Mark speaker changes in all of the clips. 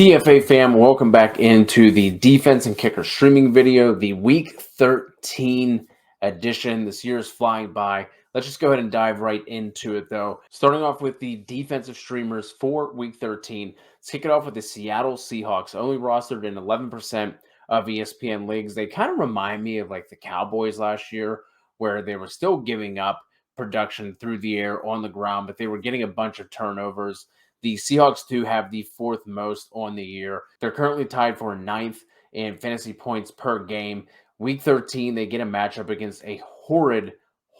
Speaker 1: TFA fam, welcome back into the defense and kicker streaming video, the week 13 edition. This year is flying by. Let's just go ahead and dive right into it though. Starting off with the defensive streamers for week 13. Let's kick it off with the Seattle Seahawks, only rostered in 11% of ESPN leagues. They kind of remind me of like the Cowboys last year, where they were still giving up production through the air on the ground, but they were getting a bunch of turnovers. The Seahawks do have the fourth most on the year. They're currently tied for ninth in fantasy points per game. Week 13, they get a matchup against a horrid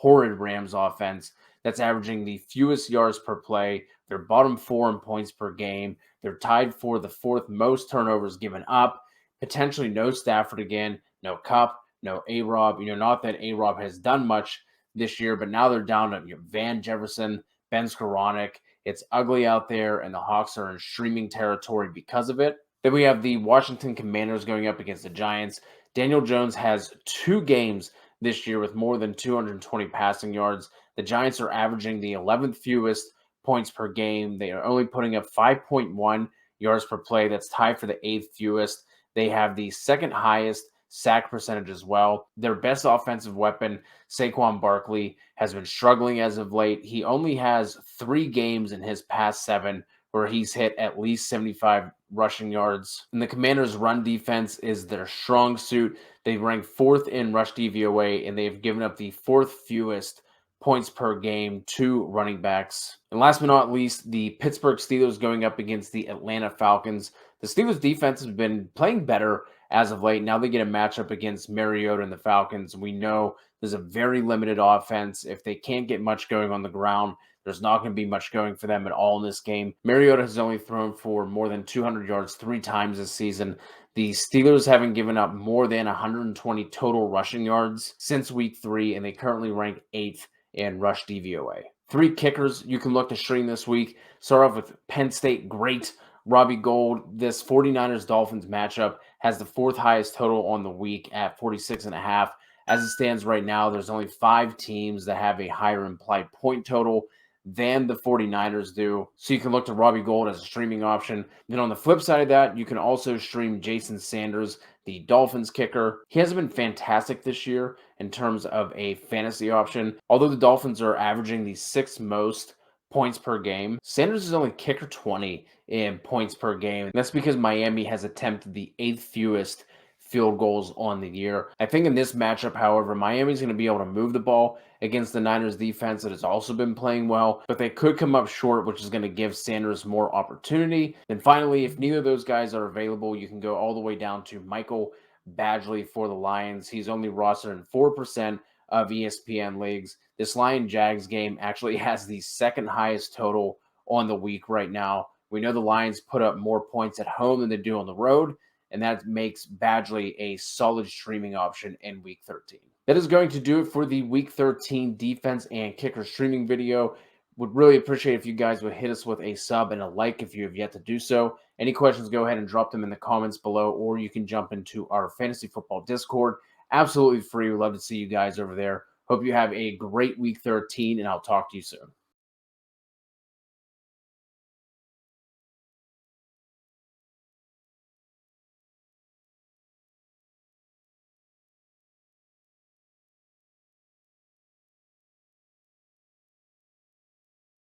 Speaker 1: Rams offense that's averaging the fewest yards per play. They're bottom four in points per game. They're tied for the fourth most turnovers given up. Potentially no Stafford again, no Kupp, no A-Rob. Not that A-Rob has done much this year, but now they're down to Van Jefferson, Ben Skoranek. It's ugly out there, and the Hawks are in streaming territory because of it. Then we have the Washington Commanders going up against the Giants. Daniel Jones has 2 games this year with more than 220 passing yards. The Giants are averaging the 11th fewest points per game. They are only putting up 5.1 yards per play. That's tied for the 8th fewest. They have the second highest sack percentage as well. Their best offensive weapon, Saquon Barkley, has been struggling as of late. He only has 3 games in his past 7 where he's hit at least 75 rushing yards. And the Commanders' run defense is their strong suit. They rank 4th in rush DVOA, and they've given up the 4th fewest points per game to running backs. And last but not least, the Pittsburgh Steelers going up against the Atlanta Falcons. The Steelers defense has been playing better as of late. Now they get a matchup against Mariota and the Falcons. We know there's a very limited offense. If they can't get much going on the ground, there's not going to be much going for them at all in this game. Mariota has only thrown for more than 200 yards 3 times this season. The Steelers haven't given up more than 120 total rushing yards since week 3, and they currently rank 8th in rush DVOA. 3 kickers you can look to stream this week. Start off with Penn State great Robbie Gould. This 49ers-Dolphins matchup has the 4th highest total on the week at 46.5. As it stands right now, there's only 5 teams that have a higher implied point total than the 49ers do. So you can look to Robbie Gould as a streaming option. Then on the flip side of that, you can also stream Jason Sanders, the Dolphins kicker. He hasn't been fantastic this year in terms of a fantasy option. Although the Dolphins are averaging the 6th most points per game, Sanders is only kicker 20 in points per game. And that's because Miami has attempted the 8th fewest field goals on the year. I think in this matchup, however, Miami's going to be able to move the ball against the Niners defense that has also been playing well, but they could come up short, which is going to give Sanders more opportunity. Then finally, if neither of those guys are available, you can go all the way down to Michael Badgley for the Lions. He's only rostered in 4% of ESPN leagues. This Lion-Jags game actually has the 2nd highest total on the week right now. We know the Lions put up more points at home than they do on the road, and that makes Badgley a solid streaming option in Week 13. That is going to do it for the Week 13 defense and kicker streaming video. Would really appreciate if you guys would hit us with a sub and a like if you have yet to do so. Any questions, go ahead and drop them in the comments below, or you can jump into our Fantasy Football Discord. Absolutely free. We'd love to see you guys over there. Hope you have a great Week 13, and I'll talk to you soon.